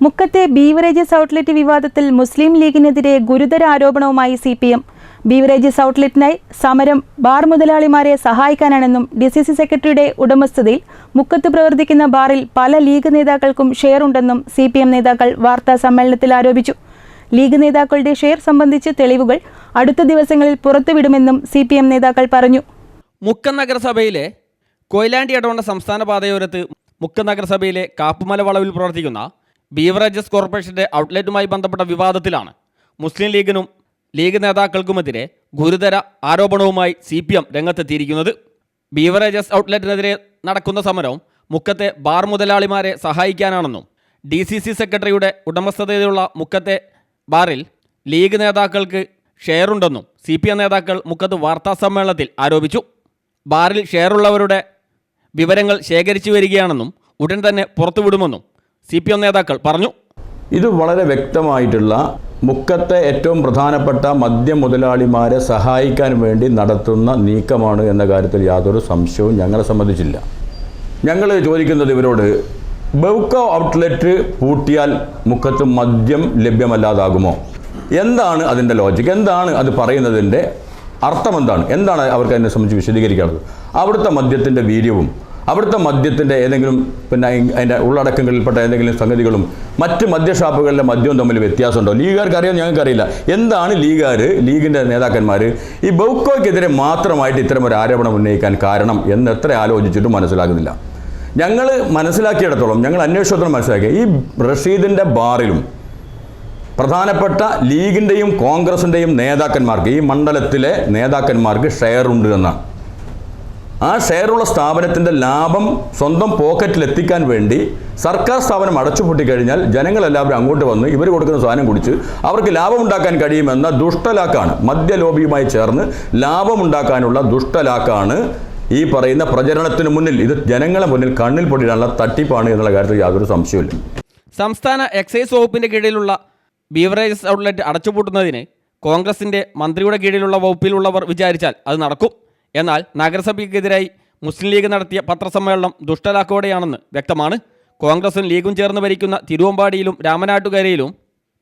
മുക്കത്തെ beverages outlet വിവാദത്തിൽ മുസ്ലിം ലീഗിനെതിരെ ഗുരുതര ആരോപണവുമായി CPM. ബീവറേജസ് ഔട്ട്ലെറ്റിനായി സമരം ബാർ മുതലാളിമാരെ സഹായിക്കാനാണെന്നും DCC സെക്രട്ടറിയുടെ ഉടമസ്ഥതയിൽ മുക്കത്ത് പ്രവർത്തിക്കുന്ന ബാറിൽ പല ലീഗ് നേതാക്കൾക്കും ഷെയർ ഉണ്ടെന്നും CPM നേതാക്കൾ വാർത്താ സമ്മേളനത്തിൽ ആരോപിച്ചു. ലീഗ് നേതാക്കളുടെ ഷെയർ സംബന്ധിച്ച് തെളിവുകൾ അടുത്ത ദിവസങ്ങളിൽ പുറത്തുവിടുമെന്നും CPM നേതാക്കൾ പറഞ്ഞു. മുക്കം നഗരസഭയിലെ കൊയിലാണ്ടി ഇടവണ്ണ സംസ്ഥാന പാതയോരത്ത് മുക്കം നഗരസഭയിലെ കാപ്പുമല വളവിൽ പ്രവർത്തിക്കുന്ന ബീവറേജസ് കോർപ്പറേഷന്റെ ഔട്ട്ലെറ്റുമായി ബന്ധപ്പെട്ട വിവാദത്തിലാണ് മുസ്ലിം ലീഗിനും ലീഗ് നേതാക്കൾക്കുമെതിരെ ഗുരുതര ആരോപണവുമായി CPM രംഗത്തെത്തിയിരിക്കുന്നത്. ബീവറേജസ് ഔട്ട്ലെറ്റിനെതിരെ നടക്കുന്ന സമരം മുക്കത്തെ ബാർ മുതലാളിമാരെ സഹായിക്കാനാണെന്നും DCC സെക്രട്ടറിയുടെ ഉടമസ്ഥതയിലുള്ള മുക്കത്തെ ബാറിൽ ലീഗ് നേതാക്കൾക്ക് ഷെയറുണ്ടെന്നും CPM നേതാക്കൾ മുക്കത്ത് വാർത്താസമ്മേളനത്തിൽ ആരോപിച്ചു. ബാറിൽ ഷെയറുള്ളവരുടെ വിവരങ്ങൾ ശേഖരിച്ചു വരികയാണെന്നും ഉടൻ തന്നെ പുറത്തുവിടുമെന്നും CPM നേതാക്കൾ പറഞ്ഞു. ഇത് വളരെ വ്യക്തമായിട്ടുള്ള മുക്കത്തെ ഏറ്റവും പ്രധാനപ്പെട്ട മദ്യ മുതലാളിമാരെ സഹായിക്കാൻ വേണ്ടി നടത്തുന്ന നീക്കമാണ് എന്ന കാര്യത്തിൽ യാതൊരു സംശയവും ഞങ്ങളെ സംബന്ധിച്ചില്ല. ഞങ്ങൾ ചോദിക്കുന്നത് ഇവരോട്, ബെവ്കോ ഔട്ട്ലെറ്റ് പൂട്ടിയാൽ മുക്കത്ത് മദ്യം ലഭ്യമല്ലാതാകുമോ? എന്താണ് അതിൻ്റെ ലോജിക്ക്? എന്താണ് അത് പറയുന്നതിൻ്റെ അർത്ഥം? എന്താണ് അവർക്ക് അതിനെ സംബന്ധിച്ച് വിശദീകരിക്കാനുള്ളത്? അവിടുത്തെ മദ്യത്തിൻ്റെ വീര്യവും അവിടുത്തെ മദ്യത്തിൻ്റെ ഏതെങ്കിലും അതിൻ്റെ ഉള്ളടക്കങ്ങളിൽപ്പെട്ട ഏതെങ്കിലും സംഗതികളും മറ്റ് മദ്യഷാപ്പുകളിലെ മദ്യവും തമ്മിൽ വ്യത്യാസമുണ്ടോ? ലീഗുകാർക്ക് അറിയാം, ഞങ്ങൾക്കറിയില്ല. എന്താണ് ലീഗിൻ്റെ നേതാക്കന്മാർ ഈ ബെവ്കോയ്ക്കെതിരെ മാത്രമായിട്ട് ഇത്തരം ഒരു ആരോപണം ഉന്നയിക്കാൻ കാരണം എന്ന് എത്ര ആലോചിച്ചിട്ടും മനസ്സിലാകുന്നില്ല. ഞങ്ങൾ മനസ്സിലാക്കിയിടത്തോളം, ഞങ്ങൾ അന്വേഷണത്തോളം മനസ്സിലാക്കിയ ഈ റഷീദിൻ്റെ ബാറിലും പ്രധാനപ്പെട്ട ലീഗിൻ്റെയും കോൺഗ്രസിൻ്റെയും നേതാക്കന്മാർക്ക്, ഈ മണ്ഡലത്തിലെ നേതാക്കന്മാർക്ക് ഷെയർ ഉണ്ട് എന്നാണ്. ആ ഷെയറുള്ള സ്ഥാപനത്തിൻ്റെ ലാഭം സ്വന്തം പോക്കറ്റിലെത്തിക്കാൻ വേണ്ടി സർക്കാർ സ്ഥാപനം അടച്ചുപൂട്ടിക്കഴിഞ്ഞാൽ ജനങ്ങളെല്ലാവരും അങ്ങോട്ട് വന്ന് ഇവർ കൊടുക്കുന്ന സാധനം കുടിച്ച് അവർക്ക് ലാഭമുണ്ടാക്കാൻ കഴിയുമെന്ന ദുഷ്ടലാക്കാണ്, മദ്യലോബിയുമായി ചേർന്ന് ലാഭമുണ്ടാക്കാനുള്ള ദുഷ്ടലാക്കാണ് ഈ പറയുന്ന പ്രചരണത്തിന് മുന്നിൽ. ഇത് ജനങ്ങളെ മുന്നിൽ കണ്ണിൽ പൊടിയാനുള്ള തട്ടിപ്പാണ് എന്നുള്ള കാര്യത്തിൽ യാതൊരു സംശയമില്ല. സംസ്ഥാന എക്സൈസ് വകുപ്പിൻ്റെ കീഴിലുള്ള ബീവറേജസ് ഔട്ട്ലെറ്റ് അടച്ചുപൂട്ടുന്നതിന് കോൺഗ്രസിൻ്റെ മന്ത്രിയുടെ കീഴിലുള്ള വകുപ്പിലുള്ളവർ വിചാരിച്ചാൽ അത് നടക്കും. എന്നാൽ നഗരസഭയ്ക്കെതിരായി മുസ്ലിം ലീഗ് നടത്തിയ പത്രസമ്മേളനം ദുഷ്ടലാക്കോടെയാണെന്ന് വ്യക്തമാണ്. കോൺഗ്രസും ലീഗും ചേർന്ന് ഭരിക്കുന്ന തിരുവമ്പാടിയിലും രാമനാട്ടുകരയിലും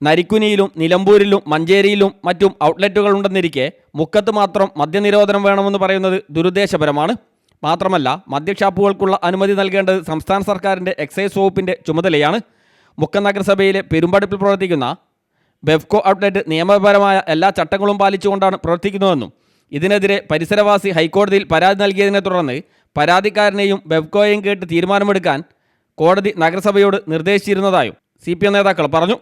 നരിക്കുനിയിലും നിലമ്പൂരിലും മഞ്ചേരിയിലും മറ്റും ഔട്ട്ലെറ്റുകളുണ്ടെന്നിരിക്കെ മുക്കത്ത് മാത്രം മദ്യനിരോധനം വേണമെന്ന് പറയുന്നത് ദുരുദ്ദേശപരമാണ്. മാത്രമല്ല, മദ്യഷാപ്പുകൾക്കുള്ള അനുമതി നൽകേണ്ടത് സംസ്ഥാന സർക്കാരിൻ്റെ എക്സൈസ് വകുപ്പിൻ്റെ ചുമതലയാണ്. മുക്കം നഗരസഭയിലെ പെരുമ്പടപ്പിൽ പ്രവർത്തിക്കുന്ന ബെവ്കോ ഔട്ട്ലെറ്റ് നിയമപരമായ എല്ലാ ചട്ടങ്ങളും പാലിച്ചുകൊണ്ടാണ് പ്രവർത്തിക്കുന്നതെന്നും ഇതിനെതിരെ പരിസരവാസി ഹൈക്കോടതിയിൽ പരാതി നൽകിയതിനെ തുടർന്ന് പരാതിക്കാരനെയും ബെവ്കോയെയും കേട്ട് തീരുമാനമെടുക്കാൻ കോടതി നഗരസഭയോട് നിർദ്ദേശിച്ചിരുന്നതായും CPM നേതാക്കൾ പറഞ്ഞു.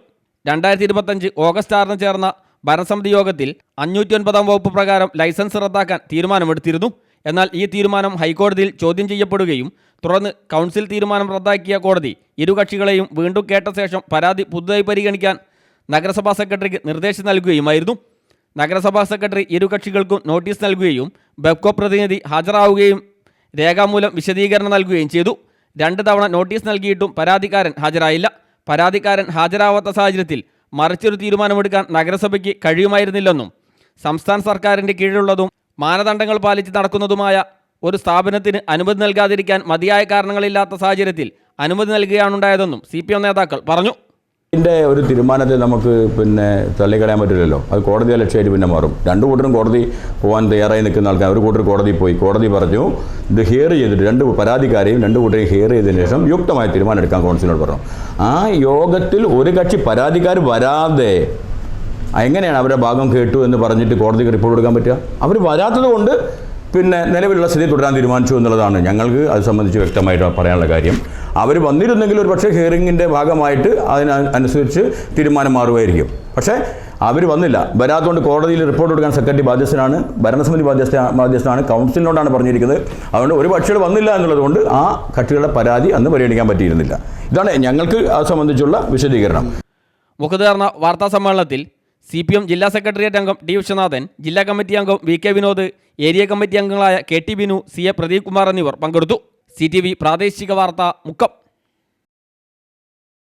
2025 ഓഗസ്റ്റ് 6 ചേർന്ന ഭരണസമിതി യോഗത്തിൽ 509 വകുപ്പ് പ്രകാരം ലൈസൻസ് റദ്ദാക്കാൻ തീരുമാനമെടുത്തിരുന്നു. എന്നാൽ ഈ തീരുമാനം ഹൈക്കോടതിയിൽ ചോദ്യം ചെയ്യപ്പെടുകയും തുടർന്ന് കൗൺസിൽ തീരുമാനം റദ്ദാക്കിയ കോടതി ഇരു കക്ഷികളെയും വീണ്ടും കേട്ട ശേഷം പരാതി പുതുതായി പരിഗണിക്കാൻ നഗരസഭാ സെക്രട്ടറിക്ക് നിർദ്ദേശം നൽകുകയുമായിരുന്നു. നഗരസഭാ സെക്രട്ടറി ഇരു കക്ഷികൾക്കും നോട്ടീസ് നൽകുകയും ബെവ്കോ പ്രതിനിധി ഹാജരാവുകയും രേഖാമൂലം വിശദീകരണം നൽകുകയും ചെയ്തു. 2 തവണ നോട്ടീസ് നൽകിയിട്ടും പരാതിക്കാരൻ ഹാജരായില്ല. പരാതിക്കാരൻ ഹാജരാവാത്ത സാഹചര്യത്തിൽ മറിച്ചൊരു തീരുമാനമെടുക്കാൻ നഗരസഭയ്ക്ക് കഴിയുമായിരുന്നില്ലെന്നും സംസ്ഥാന സർക്കാരിൻ്റെ കീഴിലുള്ളതും മാനദണ്ഡങ്ങൾ പാലിച്ച് നടക്കുന്നതുമായ ഒരു സ്ഥാപനത്തിന് അനുമതി നൽകാതിരിക്കാൻ മതിയായ കാരണങ്ങളില്ലാത്ത സാഹചര്യത്തിൽ അനുമതി നൽകുകയാണുണ്ടായതെന്നും CPM നേതാക്കൾ പറഞ്ഞു. ഇതിൻ്റെ ഒരു തീരുമാനത്തെ നമുക്ക് തള്ളിക്കളയാൻ പറ്റില്ലല്ലോ. അത് കോടതി ലക്ഷ്യമായിട്ട് മാറും. രണ്ടു കൂട്ടരും കോടതി പോകാൻ തയ്യാറായി നിൽക്കുന്ന ആൾക്കാർ ഒരു കൂട്ടർ കോടതിയിൽ പോയി. കോടതി പറഞ്ഞു ഇത് ഹിയർ ചെയ്തിട്ട് 2 പരാതിക്കാരെയും 2 കൂട്ടരെയും ഹിയർ ചെയ്തതിന് ശേഷം യുക്തമായ തീരുമാനം എടുക്കാൻ കൗൺസിലിനോട് പറഞ്ഞു. ആ യോഗത്തിൽ ഒരു കക്ഷി പരാതിക്കാർ വരാതെ എങ്ങനെയാണ് അവരുടെ ഭാഗം കേട്ടു എന്ന് പറഞ്ഞിട്ട് കോടതിക്ക് റിപ്പോർട്ട് കൊടുക്കാൻ പറ്റുക? അവർ വരാത്തത് കൊണ്ട് നിലവിലുള്ള സ്ഥിതി തുടരാൻ തീരുമാനിച്ചു എന്നുള്ളതാണ് ഞങ്ങൾക്ക് അത് സംബന്ധിച്ച് വ്യക്തമായിട്ട് പറയാനുള്ള കാര്യം. അവർ വന്നിരുന്നെങ്കിൽ ഒരു പക്ഷേ ഹിയറിങ്ങിൻ്റെ ഭാഗമായിട്ട് അതിനനുസരിച്ച് തീരുമാനം മാറുമായിരിക്കും. പക്ഷേ അവർ വന്നില്ല. വരാത്തതുകൊണ്ട് കോടതിയിൽ റിപ്പോർട്ട് കൊടുക്കാൻ സെക്രട്ടറി ബാധ്യസ്ഥനാണ്, ഭരണസമിതി ബാധ്യസ്ഥനാണ്, കൗൺസിലിനോടാണ് പറഞ്ഞിരിക്കുന്നത്. അതുകൊണ്ട് ഒരു പക്ഷികൾ വന്നില്ല എന്നുള്ളതുകൊണ്ട് ആ കക്ഷികളുടെ പരാതി അന്ന് പരിഗണിക്കാൻ പറ്റിയിരുന്നില്ല. ഇതാണ് ഞങ്ങൾക്ക് അത് സംബന്ധിച്ചുള്ള വിശദീകരണം. മുഖത്ത് ചേർന്ന വാർത്താ സമ്മേളനത്തിൽ CPM ജില്ലാ സെക്രട്ടേറിയറ്റ് അംഗം D വിശ്വനാഥൻ, ജില്ലാ കമ്മിറ്റി അംഗം VK വിനോദ്, ഏരിയ കമ്മിറ്റി അംഗങ്ങളായ KT ബിനു, CA പ്രദീപ് കുമാർ എന്നിവർ പങ്കെടുത്തു. CTV പ്രാദേശിക വാർത്ത മുക്കം.